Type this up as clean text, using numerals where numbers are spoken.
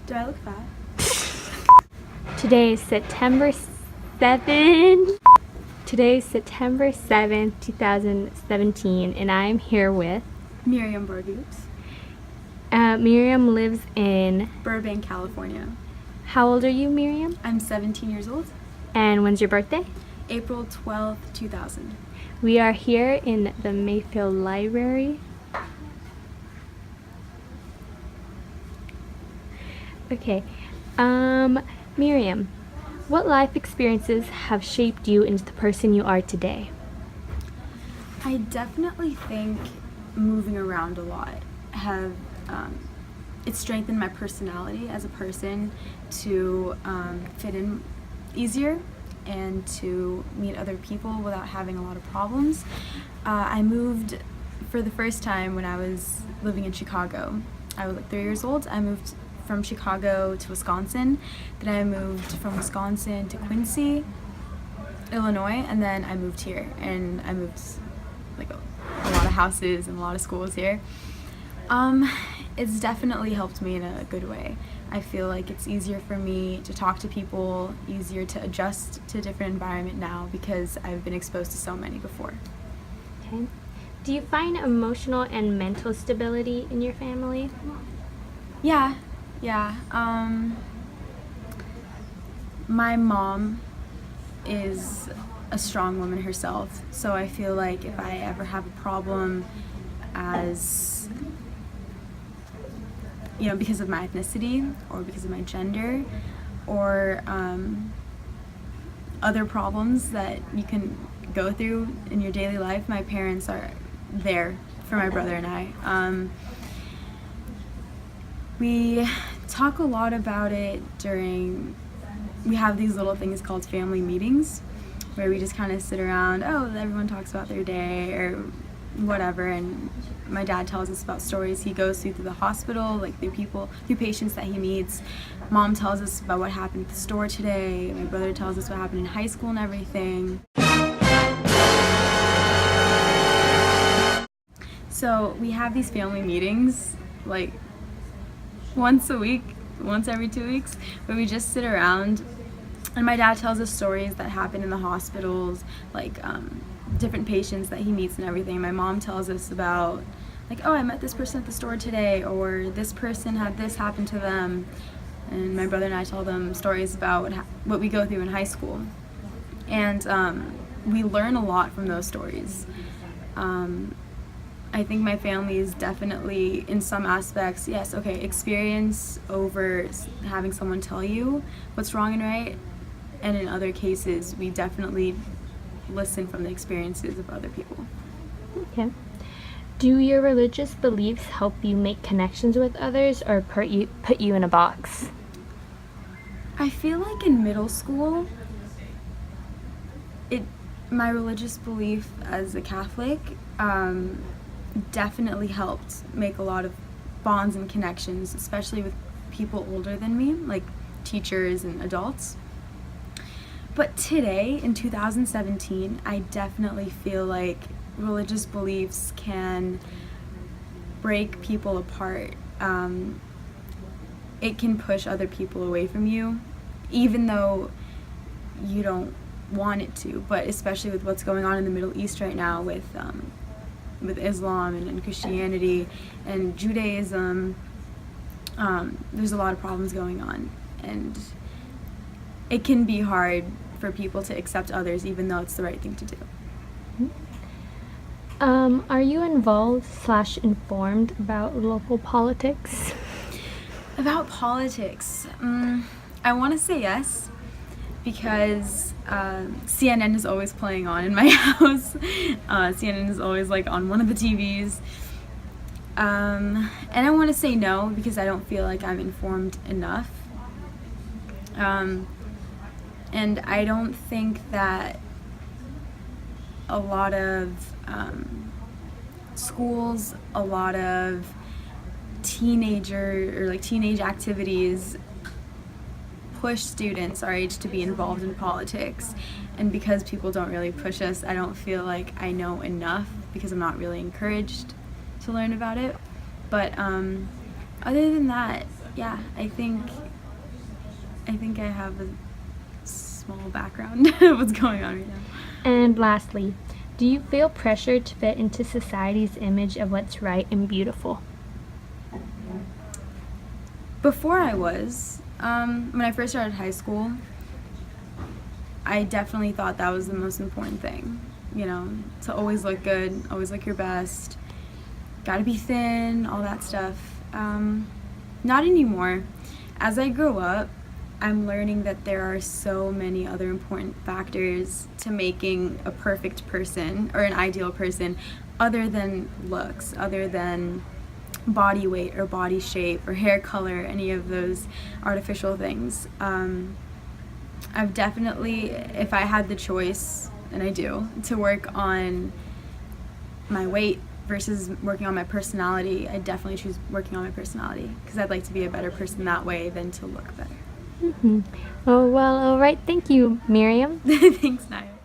Do I look fat? Today is September 7th. Today is September 7th, 2017, and I am here with Miriam Borgoops. Miriam lives in Burbank, California. How old are you, Miriam? I'm 17 years old. And when's your birthday? April 12th, 2000. We are here in the Mayfield Library. Okay, Miriam, what life experiences have shaped you into the person you are today? I definitely think moving around a lot have it strengthened my personality as a person to fit in easier and to meet other people without having a lot of problems. I moved for the first time when I was living in Chicago. I was like 3 years old. I moved from Chicago to Wisconsin. Then I moved from Wisconsin to Quincy, Illinois, and then I moved here. And I moved like a lot of houses and a lot of schools here. It's definitely helped me in a good way. I feel like it's easier for me to talk to people, easier to adjust to a different environment now because I've been exposed to so many before. Okay. Do you find emotional and mental stability in your family? Yeah. My mom is a strong woman herself, so I feel like if I ever have a problem as, because of my ethnicity or because of my gender or other problems that you can go through in your daily life, my parents are there for my brother and I. We talk a lot about it we have these little things called family meetings where we just kind of sit around, everyone talks about their day or whatever, and my dad tells us about stories he goes through the hospital, like through patients that he meets. Mom tells us about what happened at the store today. My brother tells us what happened in high school and everything. So we have these family meetings like once a week, once every 2 weeks, where we just sit around and my dad tells us stories that happen in the hospitals, like different patients that he meets and everything. My mom tells us about I met this person at the store today, or this person had this happen to them, and my brother and I tell them stories about what we go through in high school, and we learn a lot from those stories. I think my family is definitely, in some aspects, experience over having someone tell you what's wrong and right, and in other cases, we definitely listen from the experiences of other people. Okay. Do your religious beliefs help you make connections with others or put you in a box? I feel like in middle school, my religious belief as a Catholic definitely helped make a lot of bonds and connections, especially with people older than me, like teachers and adults. But today, in 2017, I definitely feel like religious beliefs can break people apart. It can push other people away from you, even though you don't want it to, but especially with what's going on in the Middle East right now with Islam and Christianity and Judaism, there's a lot of problems going on, and it can be hard for people to accept others even though it's the right thing to do. Are you involved/informed about local politics? About politics, I want to say yes, because CNN is always playing on in my house. CNN is always on one of the TVs. And I want to say no because I don't feel like I'm informed enough. And I don't think that a lot of schools, a lot of teenage activities push students our age to be involved in politics, and because people don't really push us, I don't feel like I know enough because I'm not really encouraged to learn about it. But other than that, yeah, I think I have a small background of what's going on right now. And lastly, do you feel pressure to fit into society's image of what's right and beautiful? Before I was, when I first started high school, I definitely thought that was the most important thing, you know, to always look good, always look your best, gotta be thin, all that stuff. Not anymore. As I grow up, I'm learning that there are so many other important factors to making a perfect person or an ideal person other than looks, other than body weight or body shape or hair color, any of those artificial things. I've definitely, if I had the choice, and I do, to work on my weight versus working on my personality, I definitely choose working on my personality because I'd like to be a better person that way than to look better. Oh, well, all right. Thank you, Miriam. Thanks, Naya.